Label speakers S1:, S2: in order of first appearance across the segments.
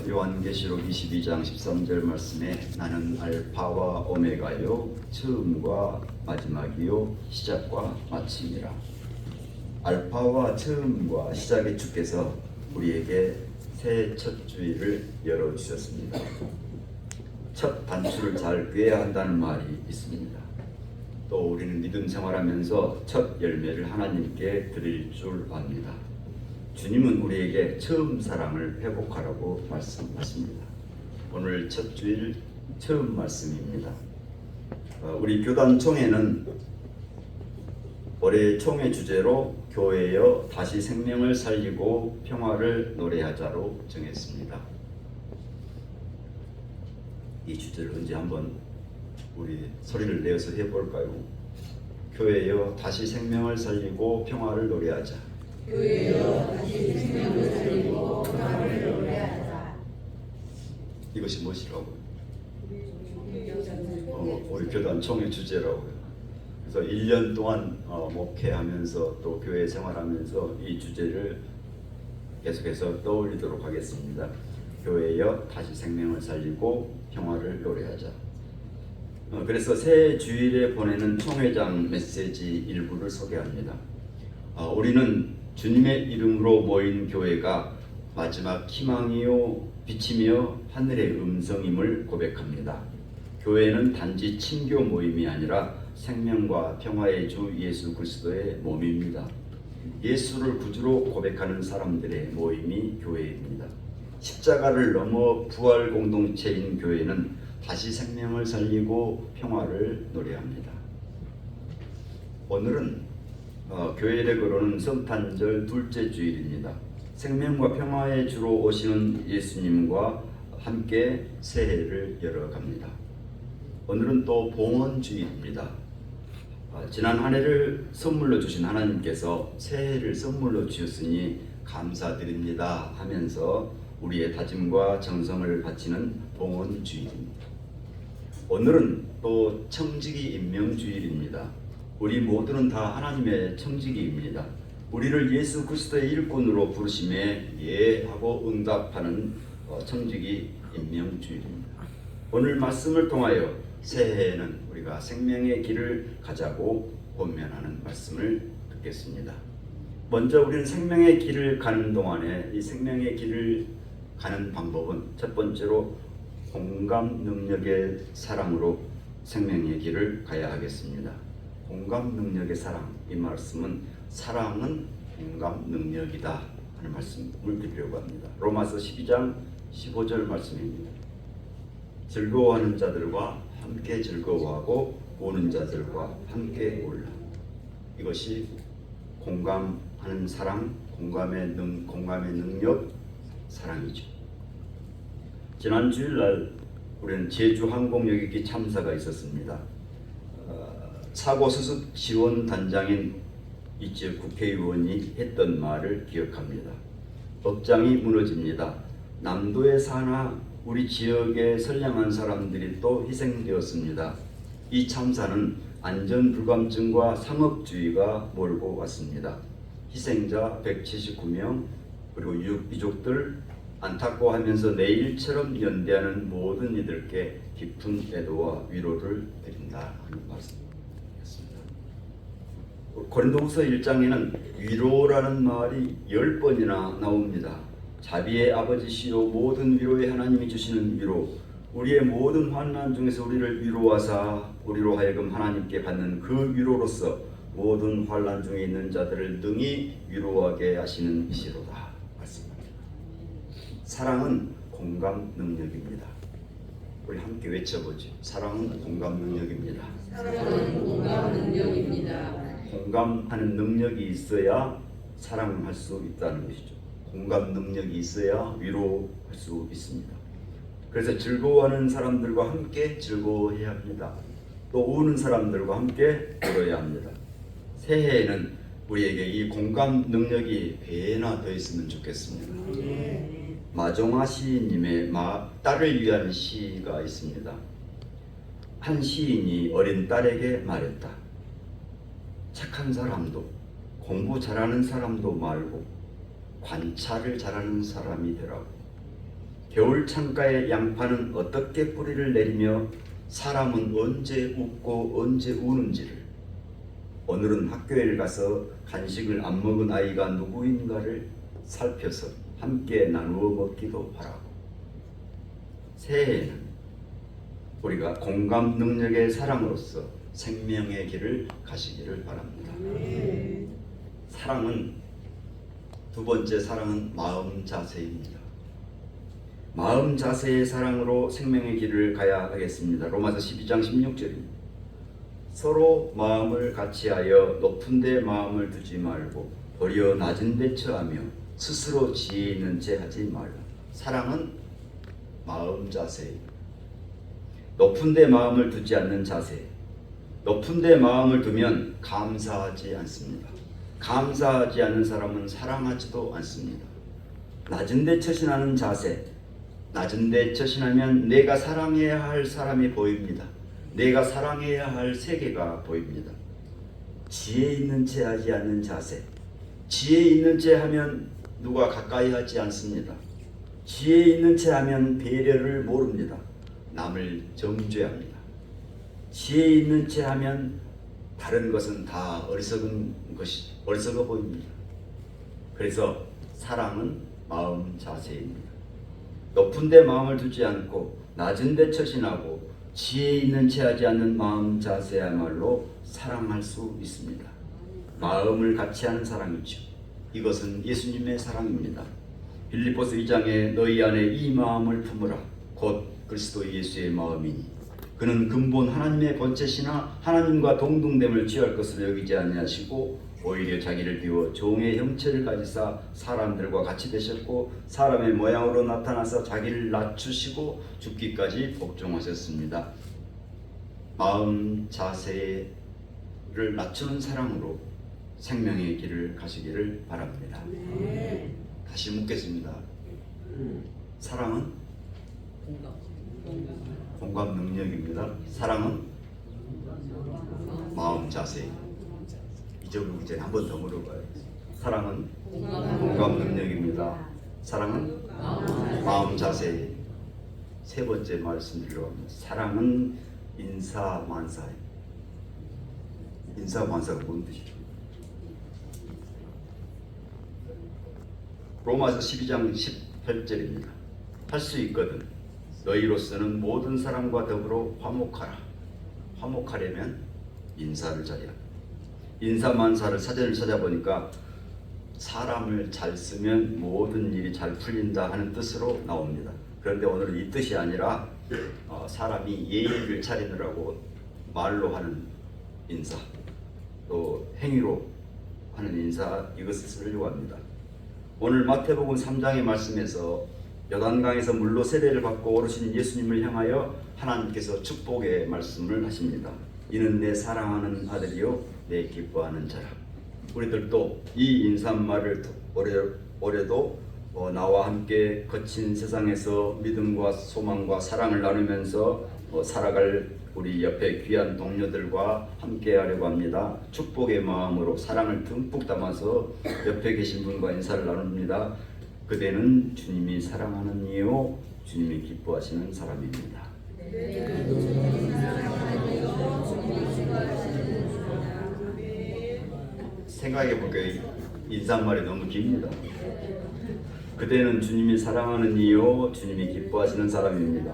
S1: 요한계시록 22장 13절 말씀에 나는 알파와 오메가요 처음과 마지막이요 시작과 마침이라. 알파와 처음과 시작의 주께서 우리에게 새 첫 주일을 열어주셨습니다. 첫 단추를 잘 꿰야 한다는 말이 있습니다. 또 우리는 믿음 생활하면서 첫 열매를 하나님께 드릴 줄 압니다. 주님은 우리에게 처음 사랑을 회복하라고 말씀하십니다. 오늘 첫 주일 처음 말씀입니다. 우리 교단 총회는 올해 총회 주제로 교회여 다시 생명을 살리고 평화를 노래하자로 정했습니다. 이 주제를 언제 한번 우리 소리를 내어서 해볼까요? 교회여 다시 생명을 살리고 평화를 노래하자.
S2: 교회여 다시 생명을 살리고 평화를 노래하자.
S1: 이것이 무엇이라고요? 우리 교단 총회 주제라고요. 그래서 1년 동안 목회하면서 또 교회 생활하면서 이 주제를 계속해서 떠올리도록 하겠습니다. 교회여 다시 생명을 살리고 평화를 노래하자. 그래서 새 주일에 보내는 총회장 메시지 일부를 소개합니다. 우리는 주님의 이름으로 모인 교회가 마지막 희망이요 빛이며 하늘의 음성임을 고백합니다. 교회는 단지 친교 모임이 아니라 생명과 평화의 주 예수 그리스도의 몸입니다. 예수를 구주로 고백하는 사람들의 모임이 교회입니다. 십자가를 넘어 부활 공동체인 교회는 다시 생명을 살리고 평화를 노래합니다. 오늘은 교회를 거르는 성탄절 둘째 주일입니다. 생명과 평화의 주로 오시는 예수님과 함께 새해를 열어갑니다. 오늘은 또 봉헌주일입니다. 지난 한 해를 선물로 주신 하나님께서 새해를 선물로 주셨으니 감사드립니다 하면서 우리의 다짐과 정성을 바치는 봉헌주일입니다. 오늘은 또 청지기 임명주일입니다. 우리 모두는 다 하나님의 청지기입니다. 우리를 예수 그리스도의 일꾼으로 부르심에 예하고 응답하는 청지기 임명주일입니다. 오늘 말씀을 통하여 새해에는 우리가 생명의 길을 가자고 권면하는 말씀을 듣겠습니다. 먼저 우리는 생명의 길을 가는 동안에 이 생명의 길을 가는 방법은 첫 번째로 공감 능력의 사랑으로 생명의 길을 가야 하겠습니다. 공감 능력의 사랑, 이 말씀은 사랑은 공감 능력이다 하는 말씀을 드리려고 합니다. 로마서 12장 15절 말씀입니다. 즐거워하는 자들과 함께 즐거워하고 우는 자들과 함께 울라. 이것이 공감하는 사랑, 공감의 능력, 사랑이죠. 지난 주일날 우리는 제주항공여객기 참사가 있었습니다. 사고 수습 지원 단장인 이쪽 국회의원이 했던 말을 기억합니다. 법장이 무너집니다. 남도에 사나 우리 지역의 선량한 사람들이 또 희생되었습니다. 이 참사는 안전불감증과 상업주의가 몰고 왔습니다. 희생자 179명 그리고 유족들 안타까워하면서 내일처럼 연대하는 모든 이들께 깊은 애도와 위로를 드린다 하는 말씀이었습니다. 고린도후서 1장에는 위로라는 말이 10번이나 나옵니다. 자비의 아버지시요 모든 위로의 하나님이 주시는 위로, 우리의 모든 환난 중에서 우리를 위로하사 우리로 하여금 하나님께 받는 그 위로로서 모든 환난 중에 있는 자들을 능히 위로하게 하시는 이시로다 말씀합니다. 사랑은 공감 능력입니다. 우리 함께 외쳐보죠. 사랑은 공감 능력입니다.
S2: 사랑은 공감 능력입니다.
S1: 공감하는 능력이 있어야 사랑할 수 있다는 것이죠. 공감 능력이 있어야 위로할 수 있습니다. 그래서 즐거워하는 사람들과 함께 즐거워해야 합니다. 또 우는 사람들과 함께 울어야 합니다. 새해에는 우리에게 이 공감 능력이 배나 더 있으면 좋겠습니다. 마종아 시인님의 딸을 위한 시가 있습니다. 한 시인이 어린 딸에게 말했다. 착한 사람도 공부 잘하는 사람도 말고 관찰을 잘하는 사람이 되라고. 겨울 창가의 양파는 어떻게 뿌리를 내리며 사람은 언제 웃고 언제 우는지를, 오늘은 학교에 가서 간식을 안 먹은 아이가 누구인가를 살펴서 함께 나누어 먹기도 바라고, 새해에는 우리가 공감 능력의 사랑으로서 생명의 길을 가시기를 바랍니다. 사랑은, 두 번째 사랑은 마음 자세입니다. 마음 자세의 사랑으로 생명의 길을 가야 하겠습니다. 로마서 12장 16절입니다. 서로 마음을 같이하여 높은 데 마음을 두지 말고 도리어 낮은 데 처하며 스스로 지혜 있는 채 하지 말라. 사랑은 마음 자세입니다. 높은 데 마음을 두지 않는 자세. 높은 데 마음을 두면 감사하지 않습니다. 감사하지 않는 사람은 사랑하지도 않습니다. 낮은 데 처신하는 자세. 낮은 데 처신하면 내가 사랑해야 할 사람이 보입니다. 내가 사랑해야 할 세계가 보입니다. 지혜 있는 채 하지 않는 자세. 지혜 있는 채 하면 누가 가까이 하지 않습니다. 지혜 있는 채 하면 배려를 모릅니다. 남을 정죄합니다. 지혜 있는 채 하면 다른 것은 다 어리석어 보입니다. 그래서 사랑은 마음 자세입니다. 높은 데 마음을 두지 않고 낮은 데 처신하고 지혜 있는 채 하지 않는 마음 자세야말로 사랑할 수 있습니다. 마음을 같이 하는 사랑이죠. 이것은 예수님의 사랑입니다. 빌립보서 2장에 너희 안에 이 마음을 품으라 곧 그리스도 예수의 마음이니 그는 근본 하나님의 본체시나 하나님과 동등됨을 취할 것으로 여기지 아니하시고 오히려 자기를 비워 종의 형체를 가지사 사람들과 같이 되셨고 사람의 모양으로 나타나서 자기를 낮추시고 죽기까지 복종하셨습니다. 마음 자세를 낮추는 사랑으로 생명의 길을 가시기를 바랍니다. 다시 묻겠습니다. 사랑은 공감 능력입니다. 사랑은 마음 자세. 잊어버리기 전에 한 번 더 물어봐요. 사랑은 공감 능력입니다. 사랑은 마음 자세. 세 번째 말씀드리려고 합니다. 사랑은 인사만사예요. 인사만사가 뭔 뜻이죠? 로마서 12장 18절입니다. 할 수 있거든 너희로서는 모든 사람과 더불어 화목하라. 화목하려면 인사를 잘해야 합니다. 인사만사를 사전을 찾아보니까 사람을 잘 쓰면 모든 일이 잘 풀린다 하는 뜻으로 나옵니다. 그런데 오늘은 이 뜻이 아니라 사람이 예의를 차리느라고 말로 하는 인사, 또 행위로 하는 인사, 이것을 쓰려고 합니다. 오늘 마태복음 3장의 말씀에서 요단강에서 물로 세례를 받고 오르신 예수님을 향하여 하나님께서 축복의 말씀을 하십니다. 이는 내 사랑하는 아들이요 내 기뻐하는 자라. 우리들도 이 인사말을 올해도 나와 함께 거친 세상에서 믿음과 소망과 사랑을 나누면서 살아갈 우리 옆에 귀한 동료들과 함께 하려고 합니다. 축복의 마음으로 사랑을 듬뿍 담아서 옆에 계신 분과 인사를 나눕니다. 그대는 주님이 사랑하는 이요 주님이 기뻐하시는 사람입니다. 생각해볼게요. 인사말이 너무 깁니다. 그대는 주님이 사랑하는 이요 주님이 기뻐하시는 사람입니다.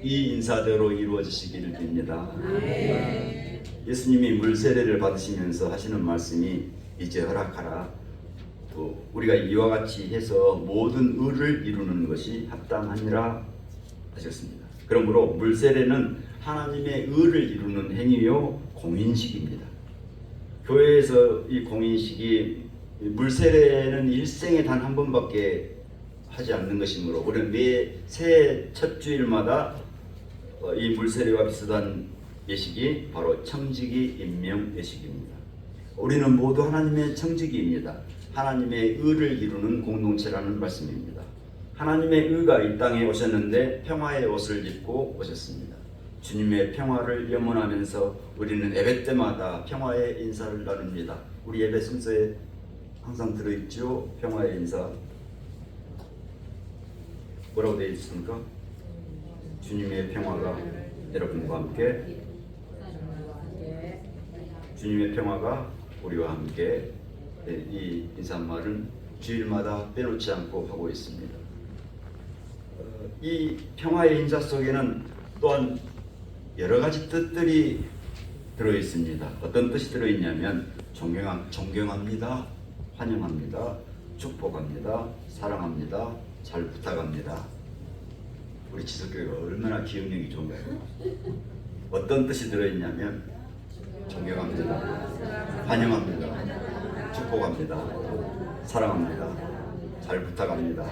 S1: 이 인사대로 이루어지시기를 빕니다. 예수님이 물세례를 받으시면서 하시는 말씀이 이제 허락하라. 또 우리가 이와 같이 해서 모든 의를 이루는 것이 합당하니라 하셨습니다. 그러므로 물세례는 하나님의 의를 이루는 행위요 공인식입니다. 교회에서 이 공인식이 물세례는 일생에 단 한 번밖에 하지 않는 것이므로 우리는 매 새해 첫 주일마다 이 물세례와 비슷한 예식이 바로 청지기 임명 예식입니다. 우리는 모두 하나님의 청지기입니다. 하나님의 의를 이루는 공동체라는 말씀입니다. 하나님의 의가 이 땅에 오셨는데 평화의 옷을 입고 오셨습니다. 주님의 평화를 염원하면서 우리는 예배 때마다 평화의 인사를 나눕니다. 우리 예배 순서에 항상 들어있죠. 평화의 인사 뭐라고 되어 있습니까? 주님의 평화가 여러분과 함께, 주님의 평화가 우리와 함께. 이 인사말은 주일마다 빼놓지 않고 하고 있습니다. 이 평화의 인사 속에는 또한 여러 가지 뜻들이 들어 있습니다. 어떤 뜻이 들어 있냐면 존경합니다, 환영합니다, 축복합니다, 사랑합니다, 잘 부탁합니다. 우리 지속교회가 얼마나 기억력이 좋은가요? 어떤 뜻이 들어 있냐면 존경합니다, 환영합니다, 축복합니다, 사랑합니다, 잘 부탁합니다.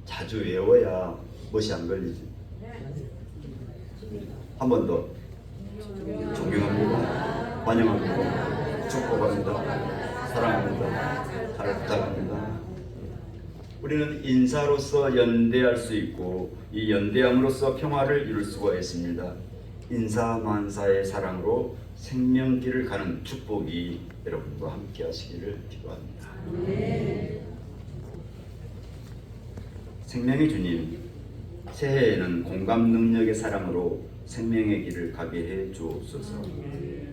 S1: 자주 외워야 멋이 안 걸리지. 한 번 더. 존경합니다, 환영합니다, 축복합니다, 사랑합니다, 잘 부탁합니다. 우리는 인사로서 연대할 수 있고 이 연대함으로써 평화를 이룰 수가 있습니다. 인사만사의 사랑으로 생명길을 가는 축복이 여러분과 함께 하시기를 기도합니다. 생명의 주님, 새해에는 공감 능력의 사랑으로 생명의 길을 가게 해 주옵소서.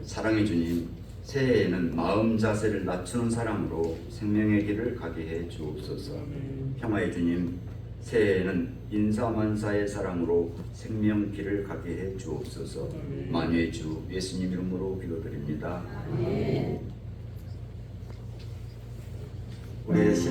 S1: 사랑의 주님, 새해에는 마음 자세를 낮추는 사랑으로 생명의 길을 가게 해 주옵소서. 평화의 주님, 새해에는 인사만사의 사랑으로 생명 길을 가게 해 주옵소서. 만유의 주 예수님 이름으로 기도드립니다. 우리의 신앙